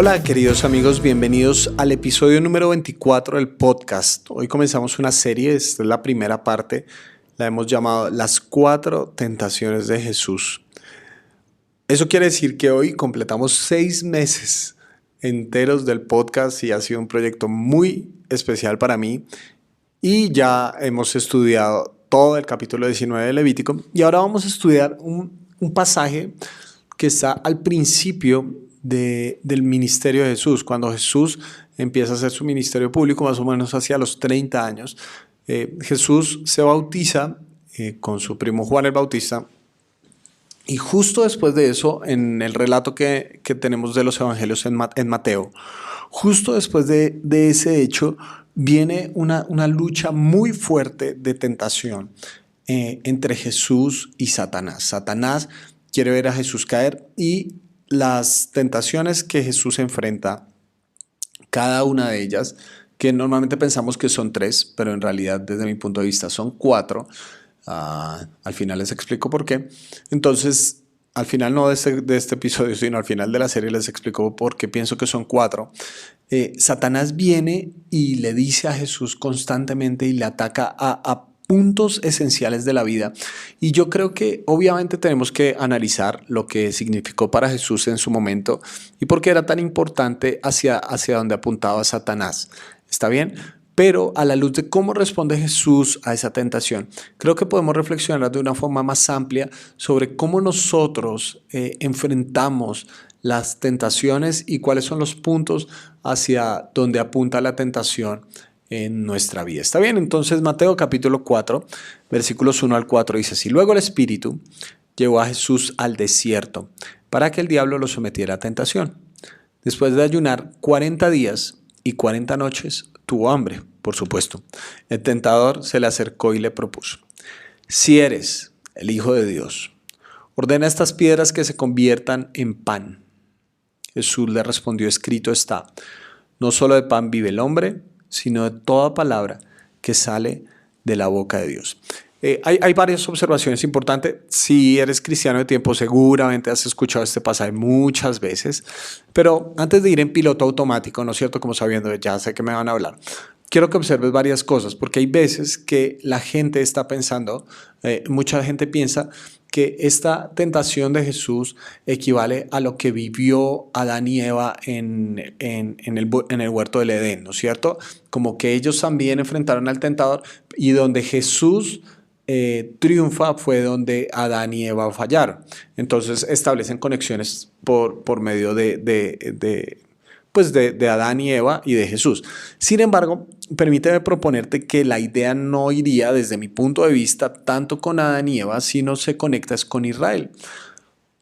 Hola queridos amigos, bienvenidos al episodio número 24 del podcast. Hoy comenzamos una serie, esta es la primera parte, la hemos llamado Las 4 tentaciones de Jesús. Eso quiere decir que hoy completamos 6 meses enteros del podcast y ha sido un proyecto muy especial para mí y ya hemos estudiado todo el capítulo 19 de Levítico y ahora vamos a estudiar un pasaje que está al principio del ministerio de Jesús. Cuando Jesús empieza a hacer su ministerio público, más o menos hacia los 30 años, Jesús se bautiza con su primo Juan el Bautista. Y justo después de eso, en el relato que tenemos de los evangelios en Mateo, justo después de ese hecho, viene una lucha muy fuerte de tentación entre Jesús y Satanás. Satanás quiere ver a Jesús caer y las tentaciones que Jesús enfrenta, cada una de ellas, que normalmente pensamos que son 3, pero en realidad desde mi punto de vista son 4. Al final les explico por qué. Entonces, al final no de este episodio, sino al final de la serie les explico por qué pienso que son 4. Satanás viene y le dice a Jesús constantemente y le ataca a puntos esenciales de la vida. Y yo creo que obviamente tenemos que analizar lo que significó para Jesús en su momento y por qué era tan importante hacia donde apuntaba Satanás. ¿Está bien? Pero a la luz de cómo responde Jesús a esa tentación, creo que podemos reflexionar de una forma más amplia sobre cómo nosotros enfrentamos las tentaciones y cuáles son los puntos hacia donde apunta la tentación en nuestra vida. ¿Está bien? Entonces Mateo capítulo 4, versículos 1 al 4 dice así: Luego el Espíritu llevó a Jesús al desierto para que el diablo lo sometiera a tentación. Después de ayunar 40 días y 40 noches, tuvo hambre, por supuesto. El tentador se le acercó y le propuso: Si eres el Hijo de Dios, ordena a estas piedras que se conviertan en pan. Jesús le respondió: Escrito está, no solo de pan vive el hombre, sino de toda palabra que sale de la boca de Dios. Hay varias observaciones importantes. Si eres cristiano de tiempo, seguramente has escuchado este pasaje muchas veces, pero antes de ir en piloto automático, ¿no es cierto? Como sabiendo, ya sé que me van a hablar, quiero que observes varias cosas, porque hay veces que la gente está pensando, mucha gente piensa que esta tentación de Jesús equivale a lo que vivió Adán y Eva en el huerto del Edén, ¿no es cierto? Como que ellos también enfrentaron al tentador y donde Jesús triunfa fue donde Adán y Eva fallaron. Entonces establecen conexiones por medio de Adán y Eva y de Jesús. Sin embargo, permíteme proponerte que la idea no iría desde mi punto de vista tanto con Adán y Eva, sino se conecta con Israel.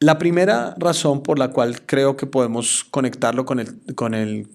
La primera razón por la cual creo que podemos conectarlo con el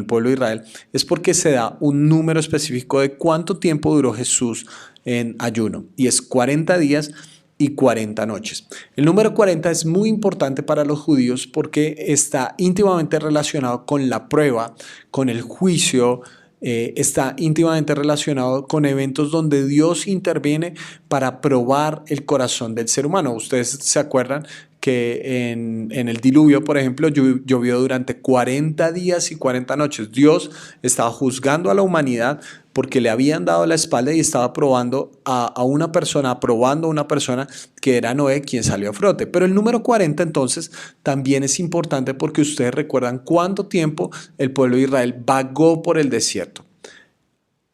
pueblo de Israel es porque se da un número específico de cuánto tiempo duró Jesús en ayuno, y es 40 días y 40 noches. El número 40 es muy importante para los judíos porque está íntimamente relacionado con la prueba, con el juicio, está íntimamente relacionado con eventos donde Dios interviene para probar el corazón del ser humano. Ustedes se acuerdan que en el diluvio, por ejemplo, llovió durante 40 días y 40 noches. Dios estaba juzgando a la humanidad porque le habían dado la espalda y estaba probando a una persona, aprobando a una persona que era Noé, quien salió a flote. Pero el número 40 entonces también es importante porque ustedes recuerdan cuánto tiempo el pueblo de Israel vagó por el desierto.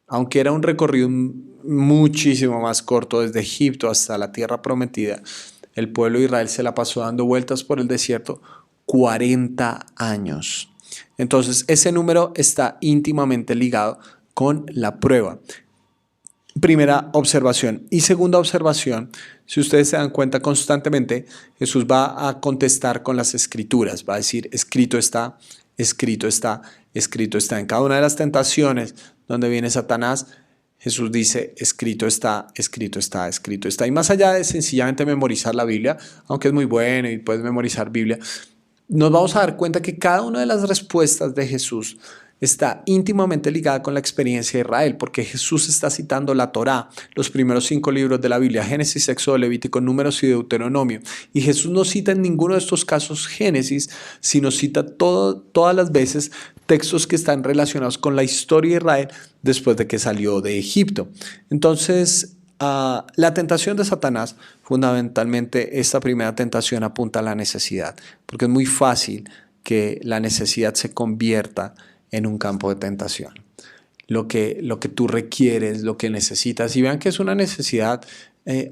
Aunque era un recorrido muchísimo más corto desde Egipto hasta la tierra prometida, el pueblo de Israel se la pasó dando vueltas por el desierto 40 años. Entonces ese número está íntimamente ligado con la prueba. Primera observación. Y segunda observación, si ustedes se dan cuenta constantemente, Jesús va a contestar con las escrituras, va a decir: escrito está, escrito está, escrito está. En cada una de las tentaciones donde viene Satanás, Jesús dice: escrito está, escrito está, escrito está. Y más allá de sencillamente memorizar la Biblia, aunque es muy bueno y puedes memorizar Biblia, nos vamos a dar cuenta que cada una de las respuestas de Jesús está íntimamente ligada con la experiencia de Israel, porque Jesús está citando la Torá, los primeros 5 libros de la Biblia, Génesis, Éxodo, Levítico, Números y Deuteronomio. Y Jesús no cita en ninguno de estos casos Génesis, sino cita todas las veces textos que están relacionados con la historia de Israel después de que salió de Egipto. Entonces, la tentación de Satanás, fundamentalmente esta primera tentación apunta a la necesidad, porque es muy fácil que la necesidad se convierta en un campo de tentación. Lo que tú requieres, lo que necesitas, y vean que es una necesidad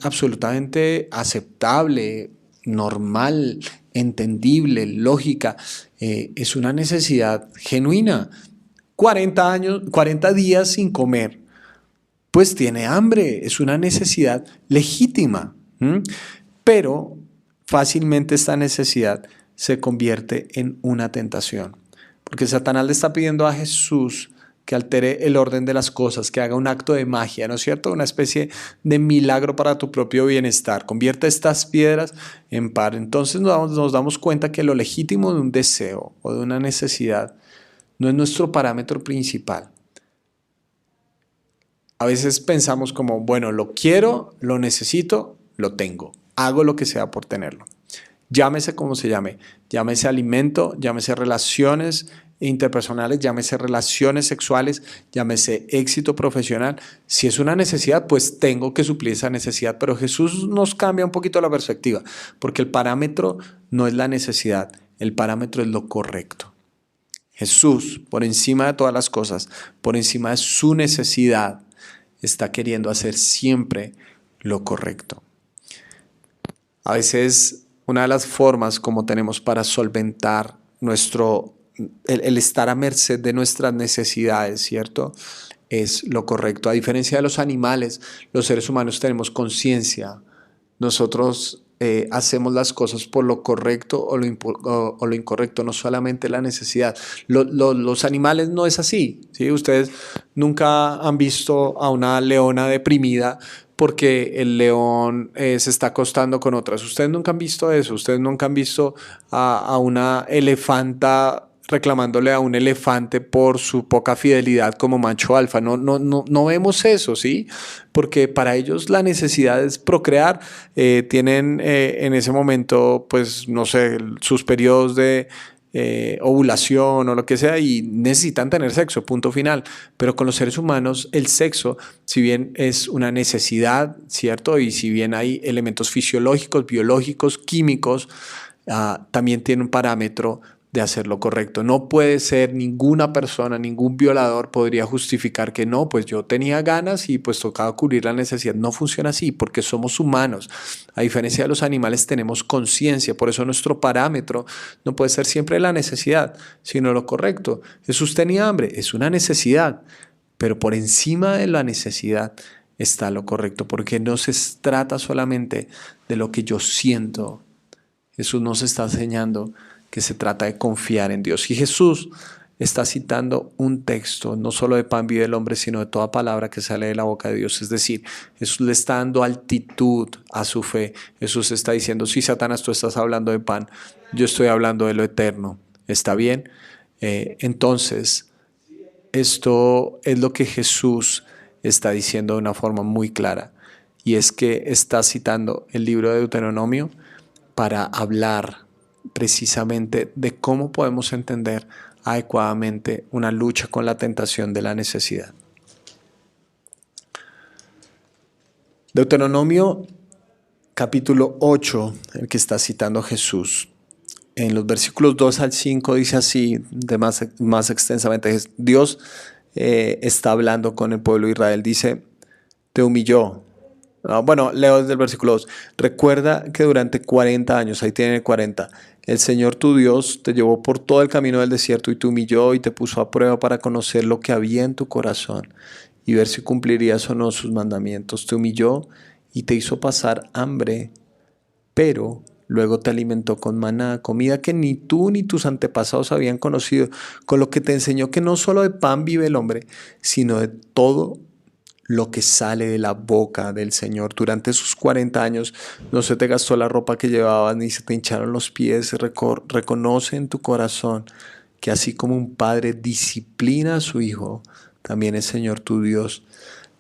absolutamente aceptable, normal, entendible, lógica, es una necesidad genuina. 40 días sin comer, pues tiene hambre, es una necesidad legítima. Pero fácilmente esta necesidad se convierte en una tentación, porque Satanás le está pidiendo a Jesús que altere el orden de las cosas, que haga un acto de magia, ¿no es cierto? Una especie de milagro para tu propio bienestar. Convierte estas piedras en pan. Entonces nos damos cuenta que lo legítimo de un deseo o de una necesidad no es nuestro parámetro principal. A veces pensamos como, bueno, lo quiero, lo necesito, lo tengo. Hago lo que sea por tenerlo. Llámese como se llame. Llámese alimento, llámese relaciones interpersonales, llámese relaciones sexuales, llámese éxito profesional. Si es una necesidad, pues tengo que suplir esa necesidad. Pero Jesús nos cambia un poquito la perspectiva, porque el parámetro no es la necesidad, el parámetro es lo correcto. Jesús, por encima de todas las cosas, por encima de su necesidad, está queriendo hacer siempre lo correcto. A veces una de las formas como tenemos para solventar el estar a merced de nuestras necesidades, ¿cierto? Es lo correcto. A diferencia de los animales, los seres humanos tenemos conciencia. Nosotros hacemos las cosas por lo correcto o lo incorrecto, no solamente la necesidad. Los animales no es así, ¿sí? Ustedes nunca han visto a una leona deprimida porque el león se está acostando con otras. Ustedes nunca han visto eso. Ustedes nunca han visto a una elefanta reclamándole a un elefante por su poca fidelidad como macho alfa. No vemos eso, ¿sí? Porque para ellos la necesidad es procrear. Tienen en ese momento, pues, no sé, sus periodos de ovulación o lo que sea y necesitan tener sexo, punto final. Pero con los seres humanos el sexo, si bien es una necesidad, ¿cierto? Y si bien hay elementos fisiológicos, biológicos, químicos, también tiene un parámetro de hacer lo correcto. No puede ser ninguna persona, ningún violador podría justificar que no, pues yo tenía ganas y pues tocaba cubrir la necesidad. No funciona así porque somos humanos. A diferencia de los animales tenemos conciencia, por eso nuestro parámetro no puede ser siempre la necesidad, sino lo correcto. Jesús tenía hambre, es una necesidad, pero por encima de la necesidad está lo correcto, porque no se trata solamente de lo que yo siento. Jesús nos está enseñando que se trata de confiar en Dios. Y Jesús está citando un texto, no solo de pan vive el hombre, sino de toda palabra que sale de la boca de Dios. Es decir, Jesús le está dando altitud a su fe. Jesús está diciendo, sí, Satanás, tú estás hablando de pan, yo estoy hablando de lo eterno. ¿Está bien? Entonces, esto es lo que Jesús está diciendo de una forma muy clara. Y es que está citando el libro de Deuteronomio para hablar precisamente de cómo podemos entender adecuadamente una lucha con la tentación de la necesidad. Deuteronomio capítulo 8, el que está citando Jesús, en los versículos 2 al 5 dice así, más extensamente, Dios está hablando con el pueblo de Israel, dice, te humilló. Bueno, leo desde el versículo 2. Recuerda que durante 40 años, ahí tiene 40, el Señor tu Dios te llevó por todo el camino del desierto y te humilló y te puso a prueba para conocer lo que había en tu corazón y ver si cumplirías o no sus mandamientos. Te humilló y te hizo pasar hambre, pero luego te alimentó con maná, comida que ni tú ni tus antepasados habían conocido, con lo que te enseñó que no solo de pan vive el hombre, sino de todo lo que sale de la boca del Señor. Durante esos 40 años no se te gastó la ropa que llevabas, ni se te hincharon los pies. Reconoce en tu corazón que así como un padre disciplina a su hijo, también el Señor tu Dios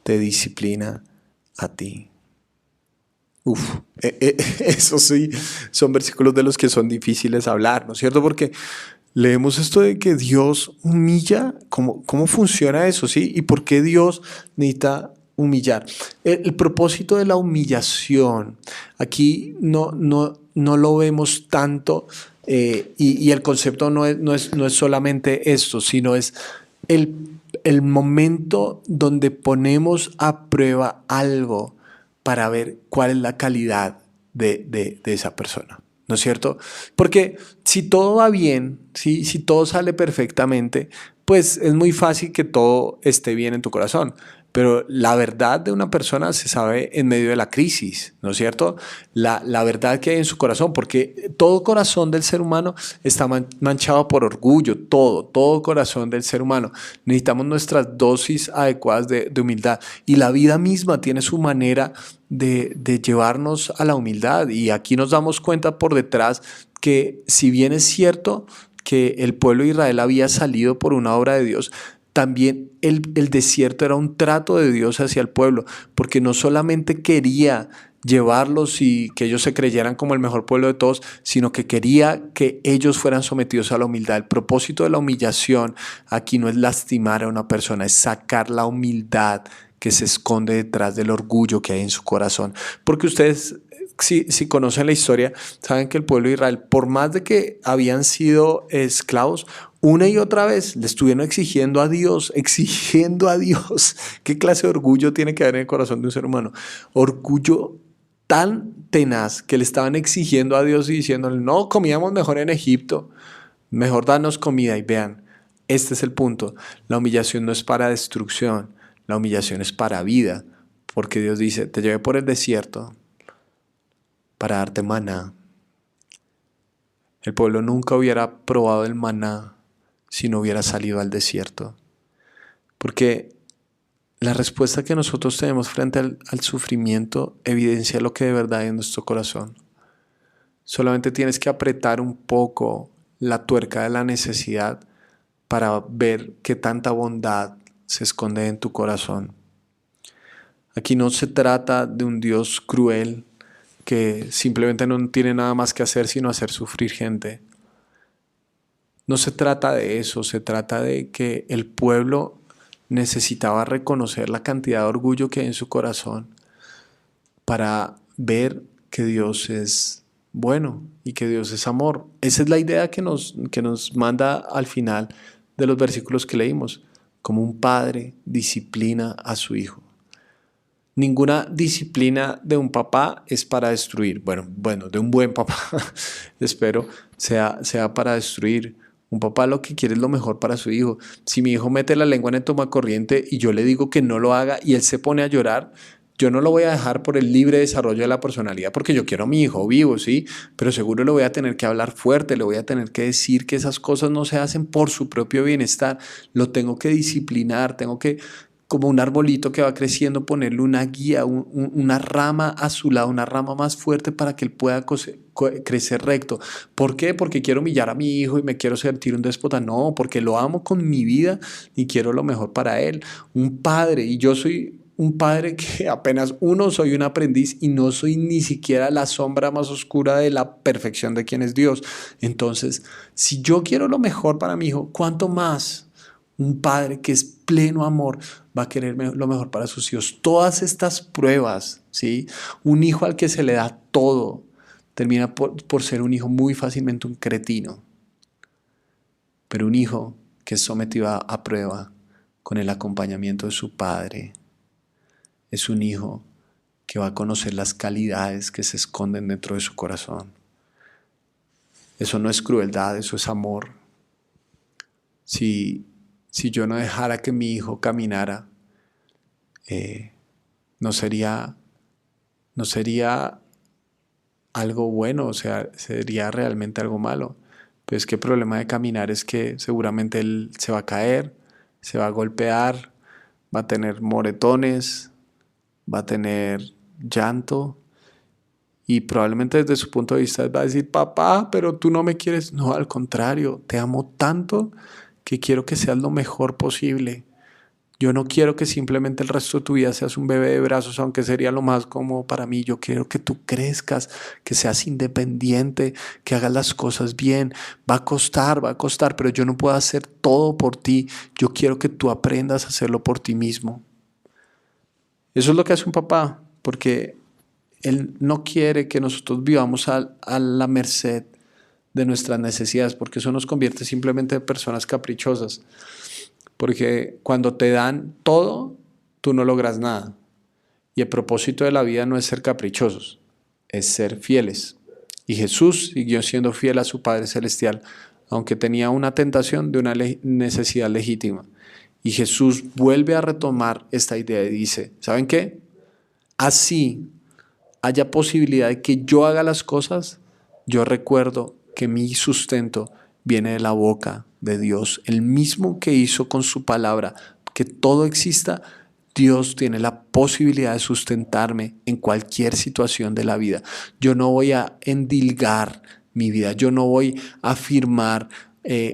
te disciplina a ti. Eso sí, son versículos de los que son difíciles hablar, ¿no es cierto? Porque leemos esto de que Dios humilla. ¿Cómo funciona eso? ¿Sí? ¿Y por qué Dios necesita humillar? El propósito de la humillación, aquí no lo vemos tanto, y el concepto no es solamente esto, sino es el, el momento donde ponemos a prueba algo para ver cuál es la calidad de esa persona. ¿No es cierto? Porque si todo va bien, si todo sale perfectamente, pues es muy fácil que todo esté bien en tu corazón. Pero la verdad de una persona se sabe en medio de la crisis, ¿no es cierto? La verdad que hay en su corazón, porque todo corazón del ser humano está manchado por orgullo, todo corazón del ser humano. Necesitamos nuestras dosis adecuadas de humildad, y la vida misma tiene su manera de llevarnos a la humildad. Y aquí nos damos cuenta por detrás que, si bien es cierto que el pueblo de Israel había salido por una obra de Dios, también el desierto era un trato de Dios hacia el pueblo, porque no solamente quería llevarlos y que ellos se creyeran como el mejor pueblo de todos, sino que quería que ellos fueran sometidos a la humildad. El propósito de la humillación aquí no es lastimar a una persona, es sacar la humildad que se esconde detrás del orgullo que hay en su corazón. Porque ustedes, si conocen la historia, saben que el pueblo de Israel, por más de que habían sido esclavos, una y otra vez le estuvieron exigiendo a Dios, exigiendo a Dios. ¿Qué clase de orgullo tiene que haber en el corazón de un ser humano? Orgullo tan tenaz que le estaban exigiendo a Dios y diciéndole: no, comíamos mejor en Egipto, mejor danos comida. Y vean, este es el punto. La humillación no es para destrucción, la humillación es para vida, porque Dios dice: te llevé por el desierto para darte maná. El pueblo nunca hubiera probado el maná si no hubiera salido al desierto. Porque la respuesta que nosotros tenemos frente al sufrimiento evidencia lo que de verdad hay en nuestro corazón. Solamente tienes que apretar un poco la tuerca de la necesidad para ver qué tanta bondad se esconde en tu corazón. Aquí no se trata de un Dios cruel que simplemente no tiene nada más que hacer sino hacer sufrir gente. No se trata de eso, se trata de que el pueblo necesitaba reconocer la cantidad de orgullo que hay en su corazón para ver que Dios es bueno y que Dios es amor. Esa es la idea que nos manda al final de los versículos que leímos. Como un padre disciplina a su hijo. Ninguna disciplina de un papá es para destruir. Bueno, de un buen papá, espero, sea para destruir. Un papá lo que quiere es lo mejor para su hijo. Si mi hijo mete la lengua en el tomacorriente y yo le digo que no lo haga y él se pone a llorar, yo no lo voy a dejar por el libre desarrollo de la personalidad, porque yo quiero a mi hijo vivo, ¿sí? Pero seguro le voy a tener que hablar fuerte, le voy a tener que decir que esas cosas no se hacen por su propio bienestar. Lo tengo que disciplinar, tengo que, como un arbolito que va creciendo, ponerle una guía, una rama a su lado, una rama más fuerte para que él pueda crecer recto. ¿Por qué? Porque quiero humillar a mi hijo y me quiero sentir un déspota. No, porque lo amo con mi vida y quiero lo mejor para él. Un padre, y yo soy un padre que apenas soy un aprendiz y no soy ni siquiera la sombra más oscura de la perfección de quien es Dios. Entonces, si yo quiero lo mejor para mi hijo, ¿cuánto más un padre que es pleno amor va a querer lo mejor para sus hijos? Todas estas pruebas, ¿sí? Un hijo al que se le da todo termina por ser un hijo muy fácilmente un cretino. Pero un hijo que es sometido a prueba con el acompañamiento de su padre es un hijo que va a conocer las calidades que se esconden dentro de su corazón. Eso no es crueldad, eso es amor. Si yo no dejara que mi hijo caminara, no sería algo bueno, o sea, sería realmente algo malo. Pero es que el problema de caminar es que seguramente él se va a caer, se va a golpear, va a tener moretones, va a tener llanto y probablemente desde su punto de vista va a decir, papá, pero tú no me quieres. No, al contrario, te amo tanto que quiero que seas lo mejor posible. Yo no quiero que simplemente el resto de tu vida seas un bebé de brazos, aunque sería lo más cómodo para mí. Yo quiero que tú crezcas, que seas independiente, que hagas las cosas bien. Va a costar, pero yo no puedo hacer todo por ti. Yo quiero que tú aprendas a hacerlo por ti mismo. Eso es lo que hace un papá, porque él no quiere que nosotros vivamos a la merced de nuestras necesidades, porque eso nos convierte simplemente en personas caprichosas. Porque cuando te dan todo, tú no logras nada. Y el propósito de la vida no es ser caprichosos, es ser fieles. Y Jesús siguió siendo fiel a su Padre Celestial, aunque tenía una tentación de una necesidad legítima. Y Jesús vuelve a retomar esta idea y dice, ¿saben qué? Así haya posibilidad de que yo haga las cosas, yo recuerdo que mi sustento viene de la boca de Dios, el mismo que hizo con su palabra, que todo exista. Dios tiene la posibilidad de sustentarme en cualquier situación de la vida. Yo no voy a endilgar mi vida, yo no voy a firmar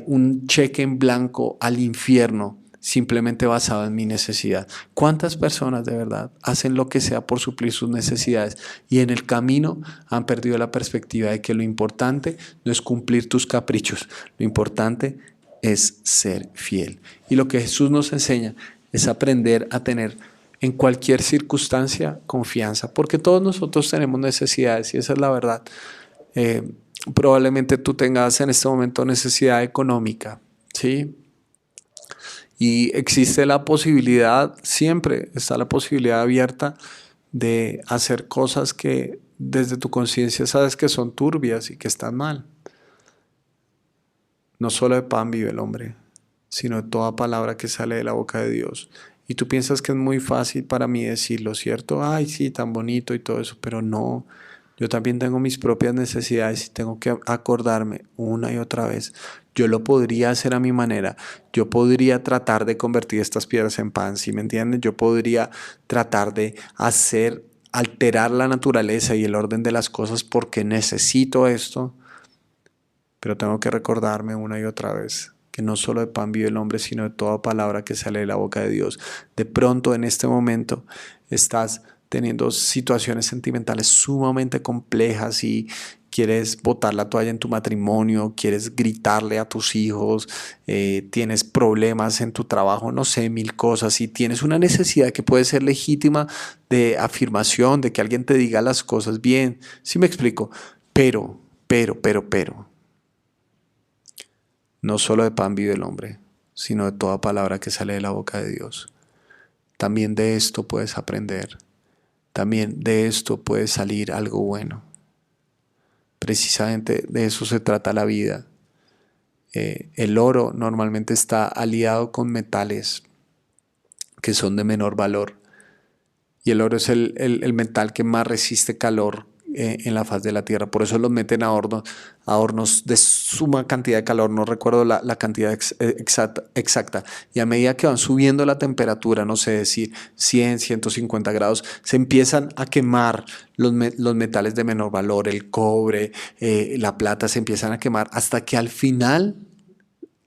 un cheque en blanco al infierno simplemente basado en mi necesidad. ¿Cuántas personas de verdad hacen lo que sea por suplir sus necesidades y en el camino han perdido la perspectiva de que lo importante no es cumplir tus caprichos, lo importante es ser fiel? Y lo que Jesús nos enseña es aprender a tener en cualquier circunstancia confianza, porque todos nosotros tenemos necesidades y esa es la verdad. Probablemente tú tengas en este momento necesidad económica, ¿sí? Y existe la posibilidad, siempre está la posibilidad abierta de hacer cosas que desde tu conciencia sabes que son turbias y que están mal. No solo de pan vive el hombre, sino de toda palabra que sale de la boca de Dios. Y tú piensas que es muy fácil para mí decirlo, ¿cierto? Ay, sí, tan bonito y todo eso, pero no. Yo también tengo mis propias necesidades y tengo que acordarme una y otra vez. Yo lo podría hacer a mi manera. Yo podría tratar de convertir estas piedras en pan, ¿sí me entiendes? Yo podría tratar de alterar la naturaleza y el orden de las cosas porque necesito esto. Pero tengo que recordarme una y otra vez que no solo de pan vive el hombre, sino de toda palabra que sale de la boca de Dios. De pronto en este momento estás teniendo situaciones sentimentales sumamente complejas y quieres botar la toalla en tu matrimonio, quieres gritarle a tus hijos, tienes problemas en tu trabajo, no sé, mil cosas, y tienes una necesidad que puede ser legítima de afirmación, de que alguien te diga las cosas bien. ¿Sí me explico? Pero. No solo de pan vive el hombre, sino de toda palabra que sale de la boca de Dios. También de esto puedes aprender. También de esto puede salir algo bueno. Precisamente de eso se trata la vida. El oro normalmente está aliado con metales que son de menor valor. Y el oro es el metal que más resiste calor en la faz de la tierra. Por eso los meten a hornos de suma cantidad de calor. No recuerdo la cantidad exacta. Y a medida que van subiendo la temperatura, no sé, decir 100, 150 grados, se empiezan a quemar los metales de menor valor, el cobre, la plata, se empiezan a quemar hasta que al final,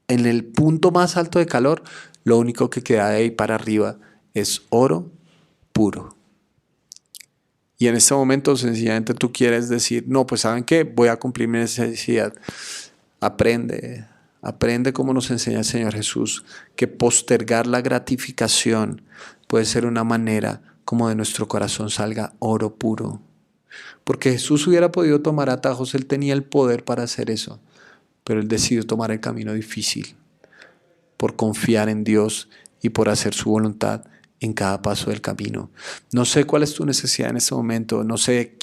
en el punto más alto de calor, lo único que queda de ahí para arriba es oro puro. Y en este momento sencillamente tú quieres decir, no, pues ¿saben qué? Voy a cumplir mi necesidad. Aprende como nos enseña el Señor Jesús, que postergar la gratificación puede ser una manera como de nuestro corazón salga oro puro. Porque Jesús hubiera podido tomar atajos, Él tenía el poder para hacer eso, pero Él decidió tomar el camino difícil por confiar en Dios y por hacer su voluntad en cada paso del camino. No sé cuál es tu necesidad en este momento, no sé,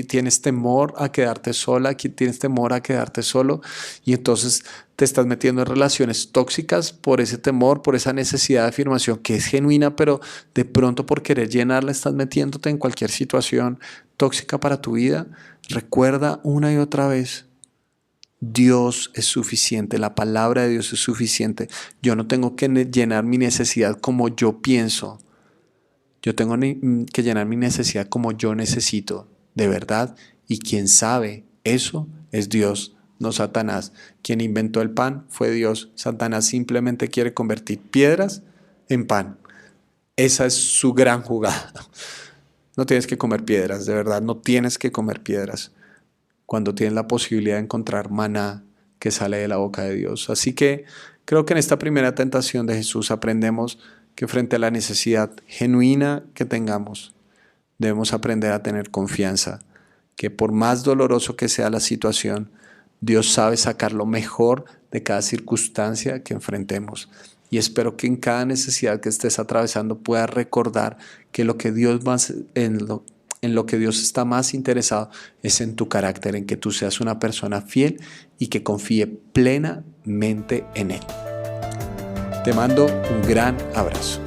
tienes temor a quedarte sola, tienes temor a quedarte solo y entonces te estás metiendo en relaciones tóxicas por ese temor, por esa necesidad de afirmación que es genuina, pero de pronto por querer llenarla estás metiéndote en cualquier situación tóxica para tu vida. Recuerda una y otra vez Dios es suficiente, la palabra de Dios es suficiente. Yo no tengo que llenar mi necesidad como yo pienso. Yo tengo que llenar mi necesidad como yo necesito, de verdad. Y quien sabe eso es Dios, no Satanás. Quien inventó el pan fue Dios. Satanás simplemente quiere convertir piedras en pan. Esa es su gran jugada. No tienes que comer piedras, de verdad, no tienes que comer piedras cuando tienes la posibilidad de encontrar maná que sale de la boca de Dios. Así que creo que en esta primera tentación de Jesús aprendemos que frente a la necesidad genuina que tengamos, debemos aprender a tener confianza, que por más doloroso que sea la situación, Dios sabe sacar lo mejor de cada circunstancia que enfrentemos. Y espero que en cada necesidad que estés atravesando puedas recordar que lo que Dios más, en lo que Dios está más interesado es en tu carácter, en que tú seas una persona fiel y que confíe plenamente en Él. Te mando un gran abrazo.